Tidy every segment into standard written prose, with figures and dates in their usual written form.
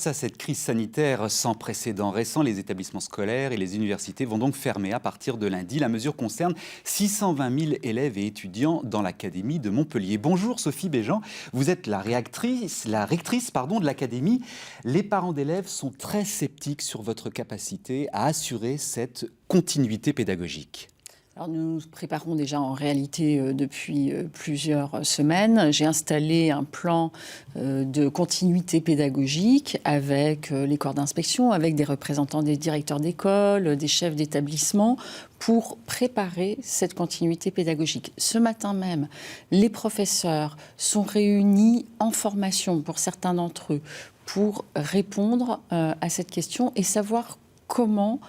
Face à cette crise sanitaire sans précédent récent, les établissements scolaires et les universités vont donc fermer à partir de lundi. La mesure concerne 620 000 élèves et étudiants dans l'Académie de Montpellier. Bonjour Sophie Béjean, vous êtes la rectrice de l'Académie. Les parents d'élèves sont très sceptiques sur votre capacité à assurer cette continuité pédagogique. Alors nous préparons déjà en réalité depuis plusieurs semaines. J'ai installé un plan de continuité pédagogique avec les corps d'inspection, avec des représentants des directeurs d'école, des chefs d'établissement, pour préparer cette continuité pédagogique. Ce matin même, les professeurs sont réunis en formation pour certains d'entre eux pour répondre à cette question et savoir comment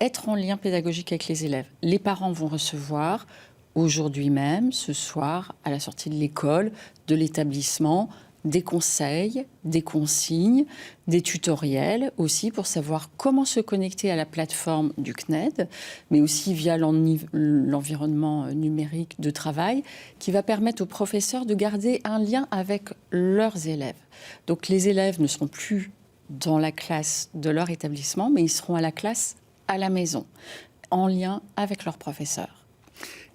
être en lien pédagogique avec les élèves. Les parents vont recevoir aujourd'hui même, ce soir, à la sortie de l'école, de l'établissement, des conseils, des consignes, des tutoriels aussi pour savoir comment se connecter à la plateforme du CNED, mais aussi via l'environnement numérique de travail qui va permettre aux professeurs de garder un lien avec leurs élèves. Donc les élèves ne seront plus dans la classe de leur établissement, mais ils seront à la classe à la maison, en lien avec leurs professeurs.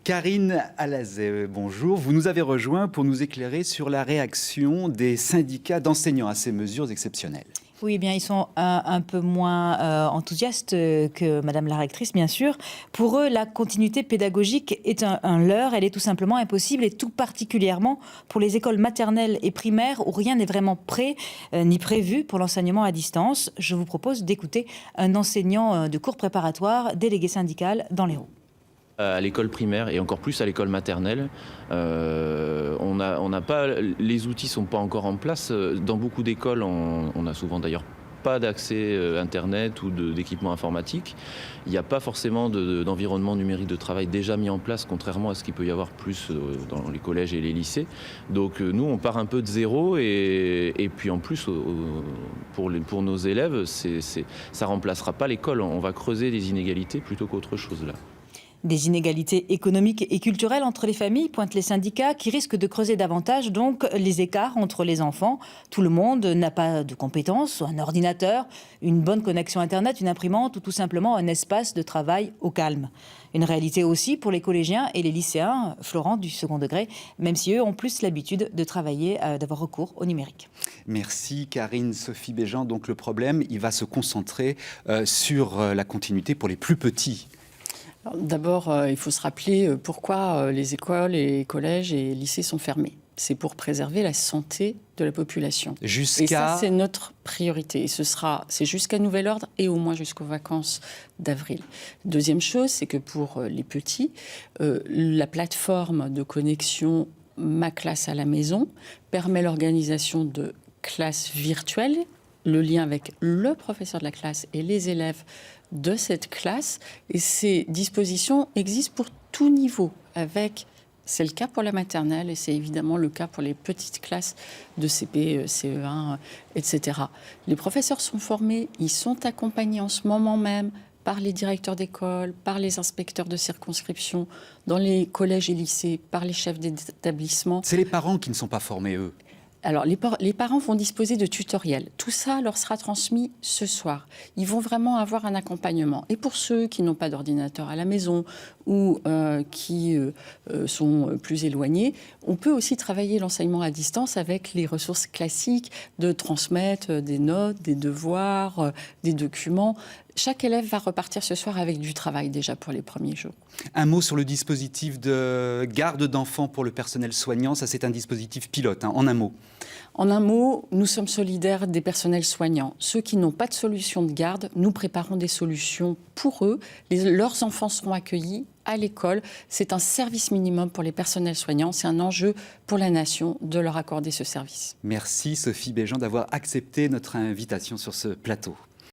Karine Alazet, bonjour. Vous nous avez rejoint pour nous éclairer sur la réaction des syndicats d'enseignants à ces mesures exceptionnelles. Oui, eh bien, ils sont un peu moins enthousiastes que Madame la rectrice, bien sûr. Pour eux, la continuité pédagogique est un leurre. Elle est tout simplement impossible, et tout particulièrement pour les écoles maternelles et primaires où rien n'est vraiment prêt ni prévu pour l'enseignement à distance. Je vous propose d'écouter un enseignant de cours préparatoires, délégué syndical dans l'Hérault. À l'école primaire et encore plus à l'école maternelle, on n'a pas, les outils sont pas encore en place. Dans beaucoup d'écoles, on a souvent d'ailleurs pas d'accès Internet ou d'équipement informatique. Il n'y a pas forcément d'environnement numérique de travail déjà mis en place, contrairement à ce qu'il peut y avoir plus dans les collèges et les lycées. Donc nous, on part un peu de zéro et puis en plus, pour nos élèves, ça remplacera pas l'école. On va creuser des inégalités plutôt qu'autre chose là. Des inégalités économiques et culturelles entre les familles, pointent les syndicats, qui risquent de creuser davantage donc les écarts entre les enfants. Tout le monde n'a pas de compétences, un ordinateur, une bonne connexion Internet, une imprimante ou tout simplement un espace de travail au calme. Une réalité aussi pour les collégiens et les lycéens, Florent, du second degré, même si eux ont plus l'habitude de travailler, d'avoir recours au numérique. Merci Karine. Sophie Béjean, donc le problème, il va se concentrer sur la continuité pour les plus petits. D'abord, il faut se rappeler pourquoi les écoles, et les collèges et les lycées sont fermés. C'est pour préserver la santé de la population. Et ça, c'est notre priorité. Et c'est jusqu'à nouvel ordre et au moins jusqu'aux vacances d'avril. Deuxième chose, c'est que pour les petits, la plateforme de connexion Ma classe à la maison permet l'organisation de classes virtuelles, le lien avec le professeur de la classe et les élèves de cette classe. Et ces dispositions existent pour tout niveau. C'est le cas pour la maternelle et c'est évidemment le cas pour les petites classes de CP, CE1, etc. Les professeurs sont formés, ils sont accompagnés en ce moment même par les directeurs d'école, par les inspecteurs de circonscription, dans les collèges et lycées, par les chefs d'établissement. C'est les parents qui ne sont pas formés, eux. Alors, les parents vont disposer de tutoriels. Tout ça leur sera transmis ce soir. Ils vont vraiment avoir un accompagnement. Et pour ceux qui n'ont pas d'ordinateur à la maison ou qui sont plus éloignés, on peut aussi travailler l'enseignement à distance avec les ressources classiques de transmettre des notes, des devoirs, des documents. Chaque élève va repartir ce soir avec du travail déjà pour les premiers jours. Un mot sur le dispositif de garde d'enfants pour le personnel soignant. Ça, c'est un dispositif pilote, hein, en un mot. En un mot, nous sommes solidaires des personnels soignants. Ceux qui n'ont pas de solution de garde, nous préparons des solutions pour eux. Leurs enfants seront accueillis à l'école. C'est un service minimum pour les personnels soignants. C'est un enjeu pour la nation de leur accorder ce service. Merci Sophie Béjean d'avoir accepté notre invitation sur ce plateau.